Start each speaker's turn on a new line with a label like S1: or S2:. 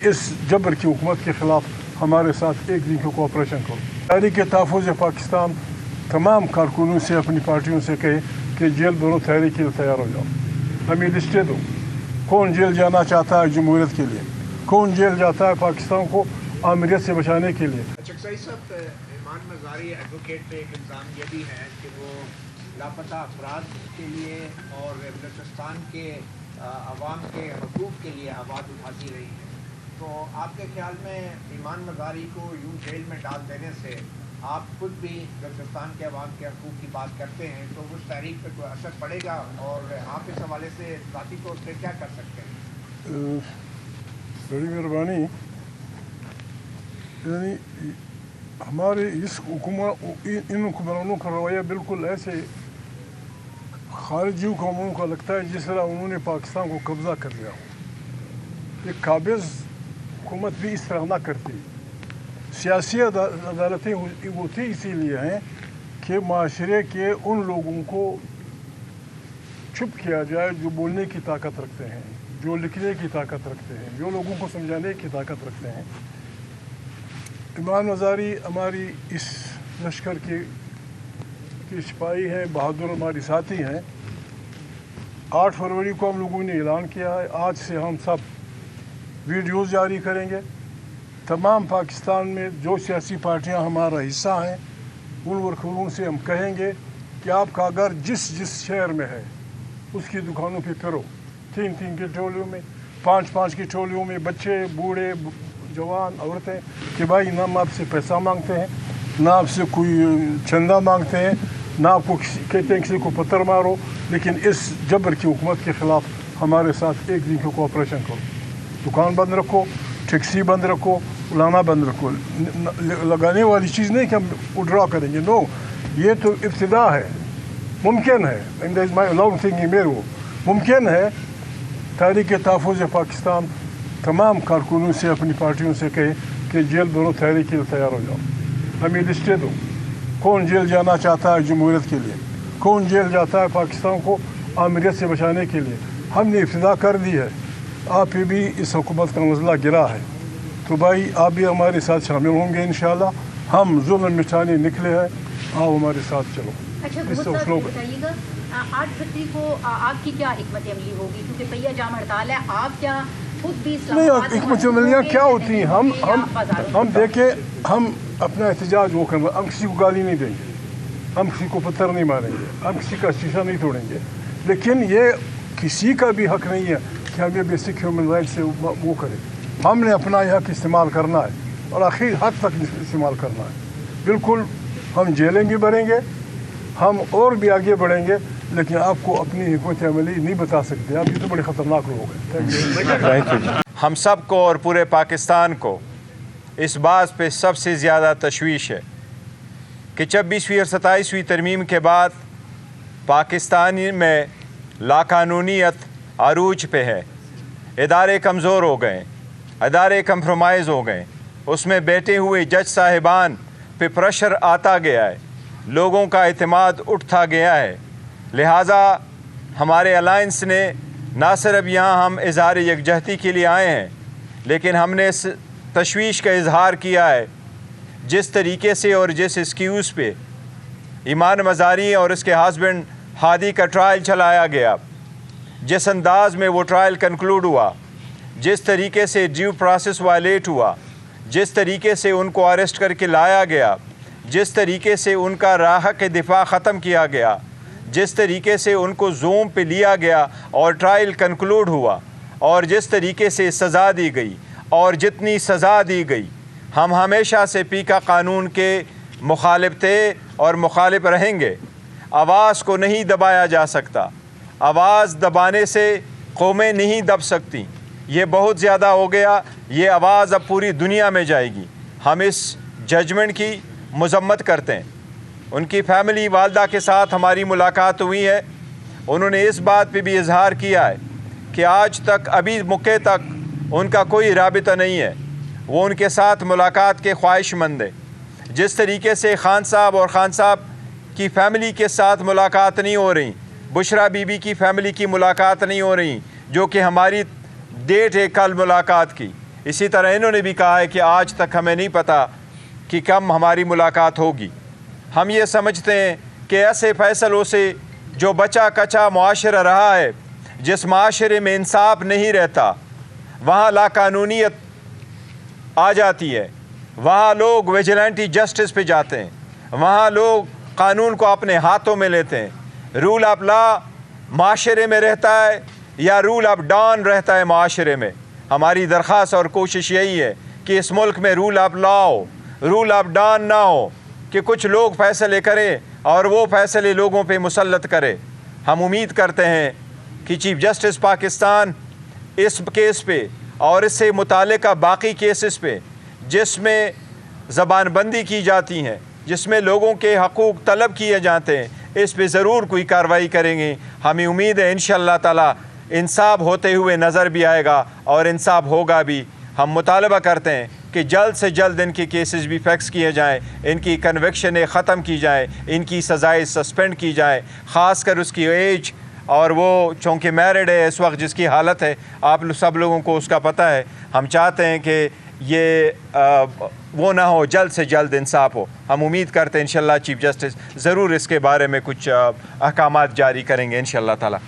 S1: इस जबर की हुकूमत के ख़िलाफ़ हमारे साथ एक दिन की कोऑपरेशन करो। तहरीक तहफ़्फ़ुज़ पाकिस्तान तमाम कारकुनों से, अपनी पार्टियों से कहे कि जेल भरो, तहरीक के लिए तैयार हो जाओ। हमें लिस्टें दो, कौन जेल जाना चाहता है जमहूरियत के लिए, कौन जेल जाता है पाकिस्तान को आमिरियत से बचाने के लिए।
S2: चकसाई साहब, इमान मज़ारी एडवोकेट पे एक इल्ज़ाम ये भी है कि वो लापता अफराद के लिए और बलूचिस्तान के अवाम के हकूक़ के लिए आवाज़ उठाती रही है। तो आपके ख्याल में इमान मज़ारी को यूँ जेल में डाल देने से, आप खुद भी बलूचिस्तान के अवाम के हकूक़ की बात करते हैं, तो उस तहरीक पर कोई असर पड़ेगा और आप इस हवाले से ज़ाती तौर पर क्या कर सकते हैं?
S1: बड़ी मेहरबानी। यानी हमारे इन हुक्मरानों का रवैया बिल्कुल ऐसे खारजी हुक्मरानों का लगता है जिस तरह उन्होंने पाकिस्तान को कब्ज़ा कर लिया हो। एक काबिज़ हुकूमत भी इस तरह ना करती। सियासी अदालतें होती इसीलिए हैं कि माशरे के उन लोगों को चुप किया जाए जो बोलने की ताकत रखते हैं, जो लिखने की ताकत रखते हैं, जो लोगों को समझाने की ताकत रखते हैं। इमान मज़ारी हमारी इस लश्कर की सिपाही हैं, बहादुर हमारी साथी हैं। 8 फरवरी को हम लोगों ने ऐलान किया है, आज से हम सब वीडियोज़ जारी करेंगे। तमाम पाकिस्तान में जो सियासी पार्टियां हमारा हिस्सा हैं उन वर्करों से हम कहेंगे कि आपका घर जिस शहर में है उसकी दुकानों पे फिरो, 3-3 की टोलियों में, 5-5 की टोलियों में, बच्चे, बूढ़े, जवान, औरतें, कि भाई ना हम आपसे पैसा मांगते हैं, ना आपसे कोई चंदा मांगते हैं, ना आपको कहते हैं किसी को पत्थर मारो, लेकिन इस जबर की हुकूमत के ख़िलाफ़ हमारे साथ एक दिन की कोऑपरेशन करो। दुकान बंद रखो, टैक्सी बंद रखो, उड़ाना बंद रखो। लगाने वाली चीज़ नहीं कि हम विड्रॉ करेंगे, नो, ये तो इब्तिदा है। मुमकिन है, in is my long thinking, मेरे वो मुमकिन है तहरीक तहफ़्फ़ुज़ पाकिस्तान तमाम कारकुनों से, अपनी पार्टियों से कहे कि जेल भरो, तहरीक के लिए तैयार हो जाओ। हमें लिस्टें दो, कौन जेल जाना चाहता है जमहूरियत के लिए, कौन जेल जाता है पाकिस्तान को आमिरियत से बचाने के लिए। हमने इब्तिदा कर दी है, आप पे भी इस हुकूमत का नज़ला गिरा है, तो भाई आप भी हमारे साथ शामिल होंगे इंशाअल्लाह। हम जुल्म मिटाने निकले हैं, आओ हमारे साथ चलो।
S3: अच्छा, बताइएगा 8 फरवरी को आपकी क्या हिकमत अमली होगी, क्योंकि पहिया जाम हड़ताल है, आप क्या खुद भी
S1: नहीं, हिकमत अमलियाँ क्या होती हैं? हम देखें, हम अपना एहतजाज वो करना, हम किसी को गाली नहीं देंगे, हम किसी को पत्थर नहीं मारेंगे, हम किसी का शीशा नहीं तोड़ेंगे, लेकिन ये किसी का भी हक नहीं है कि हम ये बेसिक ह्यूमन राइट से वो करें। हमने अपना यह हक इस्तेमाल करना है और आखिर हद तक इस्तेमाल करना है। बिल्कुल हम जेलें भी भरेंगे, हम और भी आगे बढ़ेंगे, लेकिन आपको अपनी हिकमत अमली नहीं बता सकते। आप ये तो बड़े ख़तरनाक लोग हैं।
S4: हम सब को और पूरे पाकिस्तान को इस बात पे सबसे ज़्यादा तशवीश है कि 26वीं और 27वीं तरमीम के बाद पाकिस्तान में लाकानूनीयत अरूज पे है। इदारे कमज़ोर हो गए, इदारे कंप्रोमाइज़ हो गए, उसमें बैठे हुए जज साहिबान पे प्रेशर आता गया है, लोगों का एतमाद उठता गया है। लिहाजा हमारे अलायंस ने ना सिर्फ यहाँ हम इज़हार यकजहती के लिए आए हैं, लेकिन हमने इस तशवीश का इजहार किया है जिस तरीके से और जिस एक्सक्यूज़ पे इमान मज़ारी और उसके हस्बैंड हादी का ट्रायल चलाया गया, जिस अंदाज़ में वो ट्रायल कंक्लूड हुआ, जिस तरीके से ड्यू प्रोसेस वायलेट हुआ, जिस तरीके से उनको अरेस्ट करके लाया गया, जिस तरीके से उनका राह के दिफा ख़त्म किया गया, जिस तरीके से उनको ज़ूम पे लिया गया और ट्रायल कंक्लूड हुआ, और जिस तरीके से सज़ा दी गई और जितनी सज़ा दी गई, हम हमेशा से पीका कानून के मुखालिफ थे और मुखालिफ रहेंगे। आवाज़ को नहीं दबाया जा सकता, आवाज़ दबाने से कौमें नहीं दब सकती। ये बहुत ज़्यादा हो गया, ये आवाज़ अब पूरी दुनिया में जाएगी। हम इस जजमेंट की मज़म्मत करते हैं। उनकी फैमिली वालदा के साथ हमारी मुलाकात हुई है, उन्होंने इस बात पे भी इजहार किया है कि आज तक अभी मौके तक उनका कोई राबिता नहीं है, वो उनके साथ मुलाकात के ख्वाहिशमंद है। जिस तरीके से खान साहब और खान साहब की फ़ैमिली के साथ मुलाकात नहीं हो रही, बुशरा बीबी की फ़ैमिली की मुलाकात नहीं हो रही, जो कि हमारी डेट है कल मुलाकात की, इसी तरह इन्होंने भी कहा है कि आज तक हमें नहीं पता कि कब हमारी मुलाकात होगी। हम ये समझते हैं कि ऐसे फ़ैसलों से जो बचा कचा मुआशरा रहा है, जिस माशरे में इंसाफ नहीं रहता, वहाँ लाकानूनियत आ जाती है, वहाँ लोग विजिलेंटी जस्टिस पे जाते हैं, वहाँ लोग कानून को अपने हाथों में लेते हैं। रूल ऑफ लॉ माशरे में रहता है या रूल ऑफ डॉन रहता है माशरे में। हमारी दरख्वास्त और कोशिश यही है कि इस मुल्क में रूल ऑफ लॉ हो, रूल ऑफ डॉन ना हो, कि कुछ लोग फैसले करें और वो फैसले लोगों पे मुसल्लत करे। हम उम्मीद करते हैं कि चीफ जस्टिस पाकिस्तान इस केस पे और इससे मुताल्लिक़ बाकी केसेस पे जिसमें ज़बानबंदी की जाती हैं, जिसमें लोगों के हकूक़ तलब किए जाते हैं, इस पे ज़रूर कोई कार्रवाई करेंगे। हमें उम्मीद है इंशाअल्लाह ताला इंसाफ होते हुए नज़र भी आएगा और इंसाफ होगा भी। हम मुतालबा करते हैं कि जल्द से जल्द इनके केसेस भी फिक्स किए जाएं, इनकी कन्विक्शनें ख़त्म की जाएं, इनकी सज़ाएं सस्पेंड की जाएं, ख़ासकर उसकी एज, और वो चूँकि मैरिड है इस वक्त जिसकी हालत है, आप सब लोगों को उसका पता है। हम चाहते हैं कि ये वो ना हो, जल्द से जल्द इंसाफ हो। हम उम्मीद करते हैं इंशाअल्लाह चीफ जस्टिस ज़रूर इसके बारे में कुछ अहकामात जारी करेंगे इंशाअल्लाह ताला।